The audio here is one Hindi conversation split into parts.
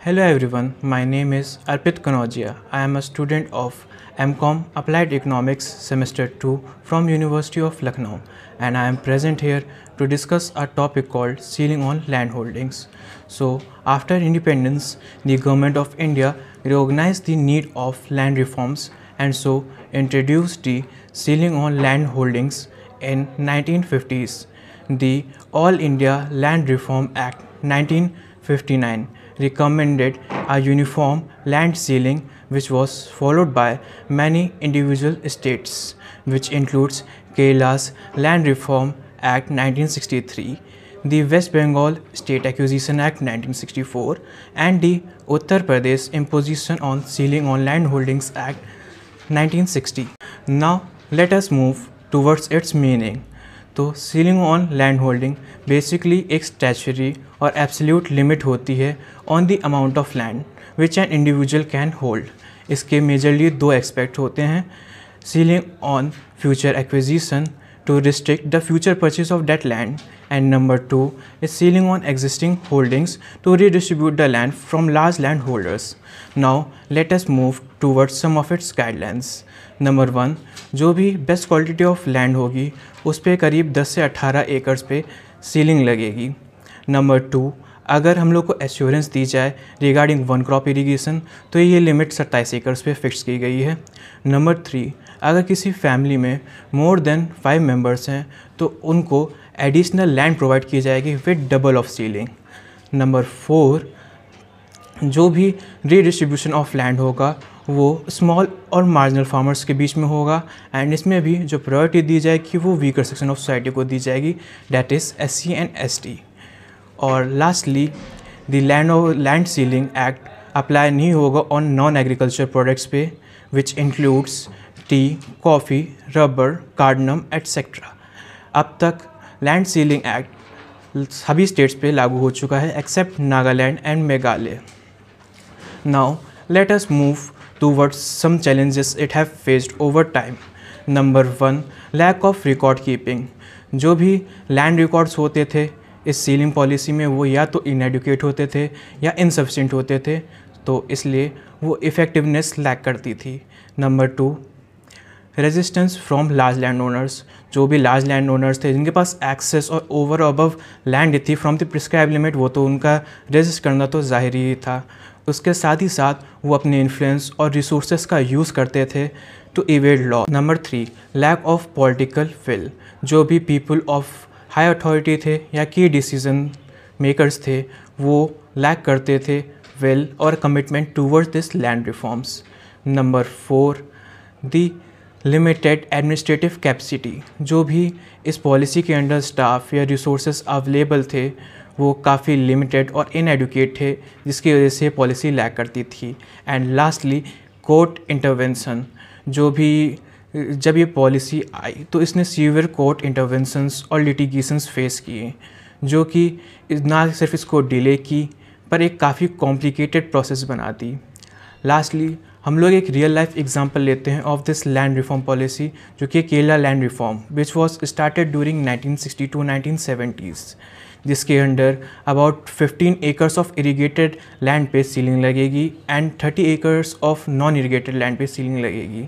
Hello everyone, my name is Arpit Kanojia. I am a student of MCOM Applied Economics Semester 2 from University of Lucknow, and I am present here to discuss a topic called ceiling on land holdings. So, after independence, the government of India recognized the need of land reforms and so introduced the ceiling on land holdings in 1950s. The All India Land Reform Act 1959 recommended a uniform land ceiling, which was followed by many individual states, which includes Kerala's Land Reform Act 1963, the West Bengal State Acquisition Act 1964, and the Uttar Pradesh Imposition on Ceiling on Land Holdings Act 1960. Now let us move towards its meaning. तो ceiling on land holding basically एक स्टैचुरी और एब्सोल्यूट लिमिट होती है on the amount of land which an individual can hold. इसके मेजरली दो एस्पेक्ट होते हैं. Ceiling on future acquisition to restrict the future purchase of that land, and number 2 is ceiling on existing holdings to redistribute the land from large landholders. Now let us move towards some of its guidelines. Number 1, जो भी बेस्ट क्वालिटी ऑफ लैंड होगी उस पर करीब 10 से 18 एकर्स पे सीलिंग लगेगी. नंबर 2, अगर हम लोग को एश्योरेंस दी जाए रिगार्डिंग वन क्रॉप इरीगेशन तो ये लिमिट 27 एकर्स पे फिक्स की गई है. नंबर 3, अगर किसी फैमिली में मोर देन 5 मेंबर्स हैं तो उनको एडिशनल लैंड प्रोवाइड की जाएगी with double of ceiling. Number 4, जो भी रीडिस्ट्रीब्यूशन ऑफ लैंड होगा वो स्मॉल और मार्जिनल फार्मर्स के बीच में होगा, एंड इसमें भी जो प्रायोरिटी दी जाएगी वो वीकर सेक्शन ऑफ सोसाइटी को दी जाएगी, that is SC and ST. और lastly the land ceiling act apply नहीं होगा ऑन नॉन एग्रीकल्चर प्रोडक्ट्स पे which includes tea, coffee, rubber, cardamom etcetera. अब तक लैंड सीलिंग एक्ट सभी स्टेट्स पे लागू हो चुका है except Nagaland and Meghalaya. Now let us move towards some challenges it have faced over time. Number 1, lack of record keeping. जो भी लैंड रिकॉर्ड्स होते थे इस सीलिंग पॉलिसी में वो या तो इनएडुकेट होते थे या इनसफिशिएंट होते थे, तो इसलिए वो इफ़ेक्टिवनेस लैक करती थी. Number 2, resistance from large land owners. जो भी लार्ज लैंड ओनर्स थे जिनके पास एक्सेस और ओवर अबव लैंड थी फ्रॉम द प्रिस्क्राइब लिमिट, वो तो उनका रेजिस्ट करना तो ज़ाहिर ही था. उसके साथ ही साथ वो अपने इन्फ्लुएंस और रिसोर्सेज का यूज़ करते थे to evade law. Number 3, lack of political will. जो भी पीपल ऑफ हाई अथॉरिटी थे या की डिसीजन मेकर्स थे वो लैक करते थे विल और commitment towards this land reforms. Number 4, the limited administrative capacity. जो भी इस पॉलिसी के अंडर स्टाफ या रिसोर्सेज अवेलेबल थे वो काफ़ी लिमिटेड और इनएडुकेट थे, जिसकी वजह से पॉलिसी लैक करती थी. And lastly court intervention. जो भी जब ये पॉलिसी आई तो इसने सीवियर कोर्ट इंटरवेंशंस और लिटिगेशंस फेस किए, जो कि ना सिर्फ इसको डिले की पर एक काफ़ी कॉम्प्लिकेटेड प्रोसेस बना दी. लास्टली हम लोग एक रियल लाइफ एग्जांपल लेते हैं of this land reform policy, जो कि Kerala land reform which was started during 1960-1970s, जिसके under about 15 acres of irrigated land पे सीलिंग लगेगी and 30 acres of non irrigated land पे सीलिंग लगेगी.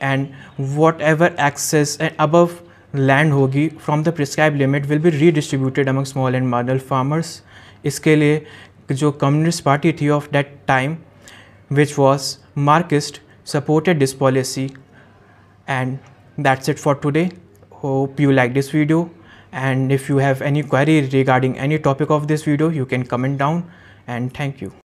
And what ever excess and above land होगी from the prescribe limit will be redistributed among small and marginal farmers. इसके लिए जो कम्युनिस्ट पार्टी थी of that time which was Marxist supported this policy. And that's it for today. Hope you like this video, and if you have any query regarding any topic of this video you can comment down, and thank you.